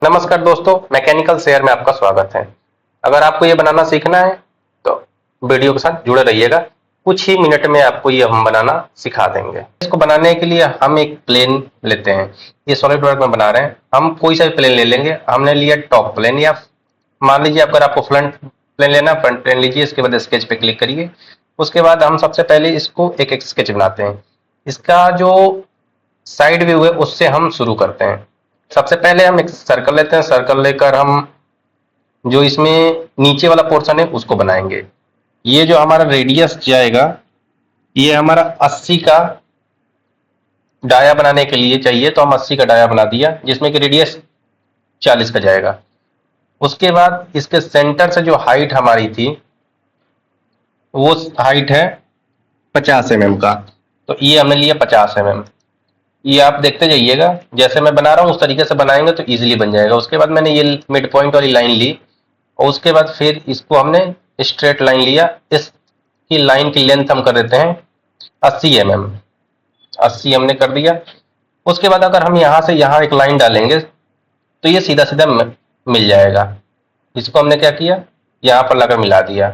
नमस्कार दोस्तों, mechanical share में आपका स्वागत है। अगर आपको ये बनाना सीखना है तो वीडियो के साथ जुड़े रहिएगा। कुछ ही मिनट में आपको ये हम बनाना सिखा देंगे। इसको बनाने के लिए हम एक प्लेन लेते हैं। ये सॉलिड वर्क में बना रहे हैं। हम कोई सा भी प्लेन ले लेंगे। हमने लिया टॉप प्लेन, या मान लीजिए अगर आपको फ्रंट प्लेन लेना, फ्रंट प्लेन लीजिए। इसके बाद स्केच पे क्लिक करिए। उसके बाद हम सबसे पहले इसको एक एक स्केच बनाते हैं। इसका जो साइड व्यू है उससे हम शुरू करते हैं। सबसे पहले हम एक सर्कल लेते हैं। सर्कल लेकर हम जो इसमें नीचे वाला पोर्शन है उसको बनाएंगे। ये जो हमारा रेडियस जाएगा, ये हमारा 80 का डाया बनाने के लिए चाहिए, तो हम 80 का डाया बना दिया, जिसमें कि रेडियस 40 का जाएगा। उसके बाद इसके सेंटर से जो हाइट हमारी थी वो हाइट है 50 mm का, तो ये हमने लिया 50 mm। ये आप देखते जाइएगा, जैसे मैं बना रहा हूँ उस तरीके से बनाएंगे तो इजीली बन जाएगा। उसके बाद मैंने ये मिड पॉइंट वाली लाइन ली, और उसके बाद फिर इसको हमने स्ट्रेट लाइन लिया। इसकी लाइन की लेंथ हम कर देते हैं 80 mm। 80 हमने कर दिया। उसके बाद अगर हम यहाँ से यहाँ एक लाइन डालेंगे तो ये सीधा सीधा मिल जाएगा। इसको हमने क्या किया, यहाँ पर लाकर मिला दिया।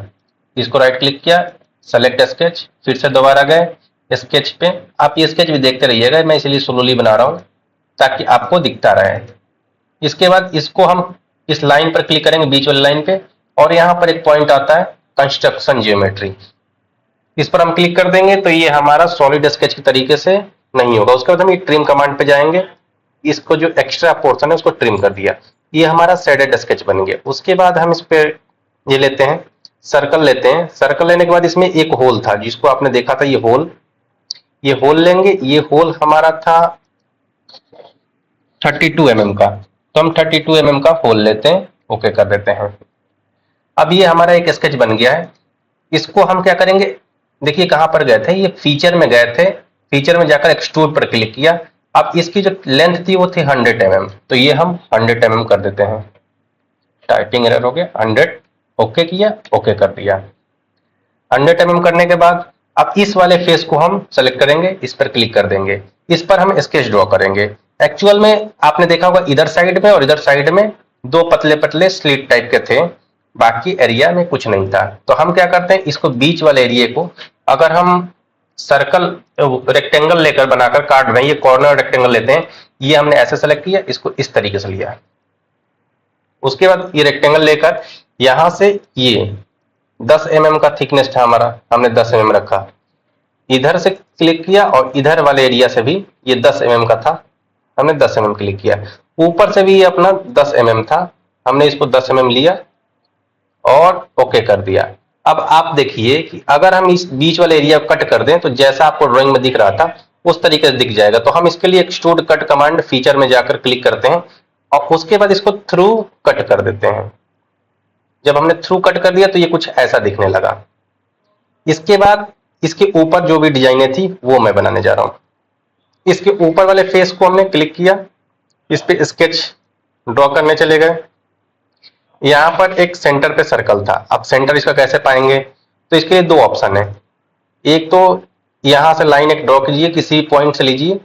इसको राइट क्लिक किया, सेलेक्ट स्केच, फिर से दोबारा गए स्केच पे। आप ये स्केच भी देखते रहिएगा, मैं इसलिए स्लोली बना रहा हूँ ताकि आपको दिखता रहे। इसके बाद इसको हम इस लाइन पर क्लिक करेंगे, बीच वाली लाइन पे, और यहाँ पर एक पॉइंट आता है कंस्ट्रक्शन जियोमेट्री। इस पर हम क्लिक कर देंगे तो ये हमारा सॉलिड स्केच के तरीके से नहीं होगा। उसके बाद हम ये ट्रिम कमांड पे जाएंगे। इसको जो एक्स्ट्रा पोर्शन है उसको ट्रिम कर दिया। ये हमारा शेडेड स्केच बन गया। उसके बाद हम इस पे ये लेते हैं, सर्कल लेते हैं। सर्कल लेने के बाद इसमें एक होल था जिसको आपने देखा था, ये होल लेंगे। ये होल हमारा था 32 mm का, तो हम 32 mm का होल लेते हैं, ओके कर देते हैं। अब ये हमारा एक स्केच बन गया है। इसको हम क्या करेंगे, देखिए कहां पर गए थे, ये फीचर में गए थे। फीचर में जाकर एक्सट्रूड पर क्लिक किया। अब इसकी जो लेंथ थी वो थी 100 mm, तो ये हम 100 mm कर देते हैं। टाइपिंग एरर हो गया, 100 ओके किया, ओके कर दिया। 100 mm करने के बाद अब इस वाले फेस को हम सेलेक्ट करेंगे, इस पर क्लिक कर देंगे। इस पर हम स्केच ड्रॉ करेंगे। एक्चुअल में आपने देखा होगा इधर साइड में और इधर साइड में दो पतले पतले स्लिट टाइप के थे, बाकी एरिया में कुछ नहीं था। तो हम क्या करते हैं, इसको बीच वाले एरिया को अगर हम सर्कल रेक्टेंगल लेकर बनाकर काट रहे हैं, ये कॉर्नर रेक्टेंगल लेते हैं, ये हमने ऐसे सेलेक्ट किया, इसको इस तरीके से लिया। उसके बाद ये रेक्टेंगल लेकर यहां से ये 10 mm का थिकनेस था हमारा, हमने 10 mm रखा। इधर से क्लिक किया और इधर वाले एरिया से भी ये 10 mm का था, हमने 10 mm क्लिक किया। ऊपर से भी ये अपना 10 mm था, हमने इसको 10 mm लिया और ओके कर दिया। अब आप देखिए कि अगर हम इस बीच वाले एरिया को कट कर दें तो जैसा आपको ड्राइंग में दिख रहा था उस तरीके से दिख जाएगा। तो हम इसके लिए एक्सट्रूड कट कमांड फीचर में जाकर क्लिक करते हैं और उसके बाद इसको थ्रू कट कर देते हैं। जब हमने थ्रू कट कर दिया तो ये कुछ ऐसा दिखने लगा। इसके बाद इसके ऊपर जो भी डिजाइने थी वो मैं बनाने जा रहा हूं। इसके ऊपर वाले फेस को हमने क्लिक किया, इस पे स्केच ड्रॉ करने चले गए। यहां पर एक सेंटर पे सर्कल था। अब सेंटर इसका कैसे पाएंगे, तो इसके लिए दो ऑप्शन है। एक तो यहां से लाइन एक ड्रॉ कीजिए, किसी पॉइंट से लीजिए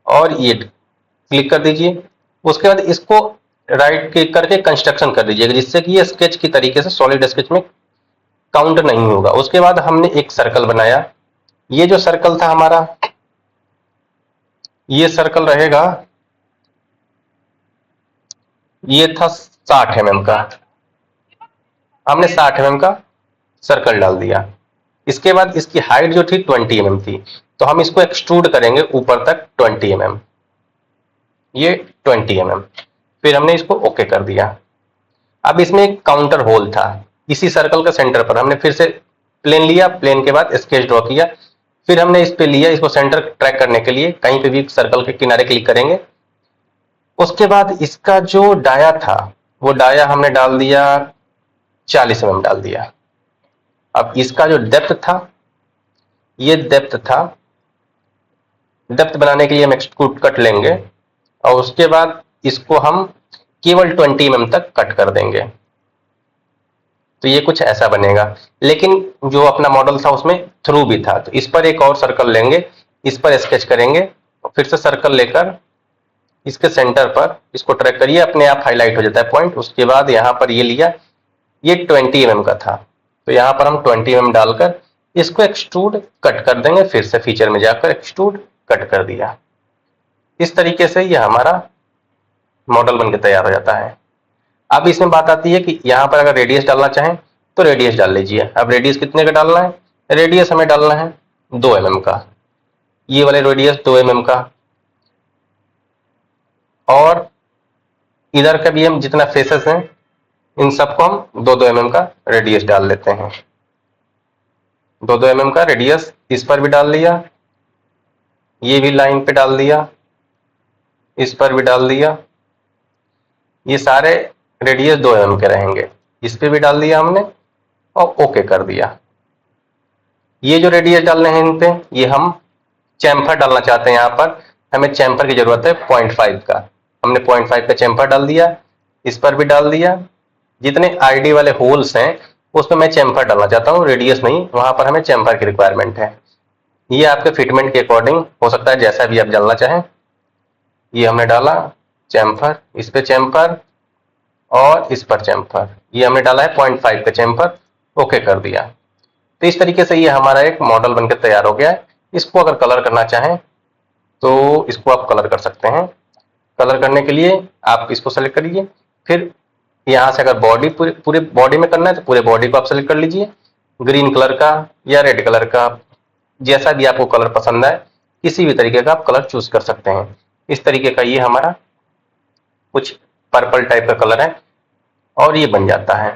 और ये क्लिक कर दीजिए। उसके बाद इसको राइट क्लिक करके कंस्ट्रक्शन कर दीजिएगा, जिससे कि ये स्केच की तरीके से सॉलिड स्केच में काउंट नहीं होगा। उसके बाद हमने एक सर्कल बनाया। ये जो सर्कल था हमारा, ये सर्कल रहेगा, ये था 60 mm का, हमने 60 mm का सर्कल डाल दिया। इसके बाद इसकी हाइट जो थी 20 mm थी, तो हम इसको एक्सट्रूड करेंगे ऊपर तक 20 mm, ये 20 mm। फिर हमने इसको ओके कर दिया। अब इसमें एक काउंटर होल था इसी सर्कल के सेंटर पर, हमने फिर से प्लेन लिया, प्लेन के बाद स्केच ड्रॉ किया। फिर हमने इस पे लिया, इसको सेंटर ट्रैक करने के लिए कहीं पे भी सर्कल के किनारे क्लिक करेंगे। उसके बाद इसका जो डाया था वो डाया हमने डाल दिया 40 mm डाल दिया। अब इसका जो डेप्थ था, ये डेप्थ था, डेप्थ बनाने के लिए हम एक्सट्रूड कट लेंगे और उसके बाद इसको हम केवल 20 mm तक कट कर देंगे, तो ये कुछ ऐसा बनेगा। लेकिन जो अपना मॉडल था उसमें थ्रू भी था, तो इस पर एक और सर्कल लेंगे, इस पर स्केच करेंगे और फिर से सर्कल लेकर इसके सेंटर पर इसको ट्रैक करिए, अपने आप हाईलाइट हो जाता है पॉइंट। उसके बाद यहाँ पर ये लिया, ये 20 mm का था, तो यहाँ पर हम 20 mm डालकर इसको एक्सट्रूड कट कर देंगे। फिर से फीचर में जाकर एक्सट्रूड कट कर दिया। इस तरीके से ये हमारा मॉडल बनके तैयार हो जाता है। अब इसमें बात आती है कि यहाँ पर अगर रेडियस डालना चाहें तो रेडियस डाल लीजिए। अब रेडियस कितने का डालना है? रेडियस हमें डालना है 2 mm का, ये वाले रेडियस 2 mm का। और इधर का भी हम जितना फेसेस हैं इन सबको हम 2-2 mm का रेडियस डाल लेते हैं। 2-2 mm का रेडियस इस पर भी डाल लिया, ये भी लाइन पे डाल दिया, इस पर भी डाल दिया। ये सारे रेडियस 2 mm के रहेंगे। इस पे भी डाल दिया हमने और ओके कर दिया। ये जो रेडियस डालने हैं इन पे, ये हम चैम्फर डालना चाहते हैं। यहाँ पर हमें चैम्फर की जरूरत है 0.5 का। हमने 0.5 का चैम्फर डाल दिया, इस पर भी डाल दिया। जितने आईडी वाले होल्स हैं उसमें मैं चैम्फर डालना चाहता हूँ, रेडियस नहीं। वहां पर हमें चैम्फर की रिक्वायरमेंट है। ये आपके फिटमेंट के अकॉर्डिंग हो सकता है, जैसा भी आप डालना चाहें। ये हमने डाला चैम्फर, इस पे चैम्फर और इस पर चैम्फर। ये हमने डाला है 0.5 का चैम्फर, ओके कर दिया। तो इस तरीके से ये हमारा एक मॉडल बनकर तैयार हो गया है। इसको अगर कलर करना चाहें तो इसको आप कलर कर सकते हैं। कलर करने के लिए आप इसको सेलेक्ट करिए, फिर यहाँ से अगर बॉडी पूरे बॉडी में करना है तो पूरे बॉडी को आप सेलेक्ट कर लीजिए, ग्रीन कलर का या रेड कलर का, जैसा भी आपको कलर पसंद है किसी भी तरीके का आप कलर चूज कर सकते हैं। इस तरीके का ये हमारा कुछ पर्पल टाइप का कलर है और ये बन जाता है।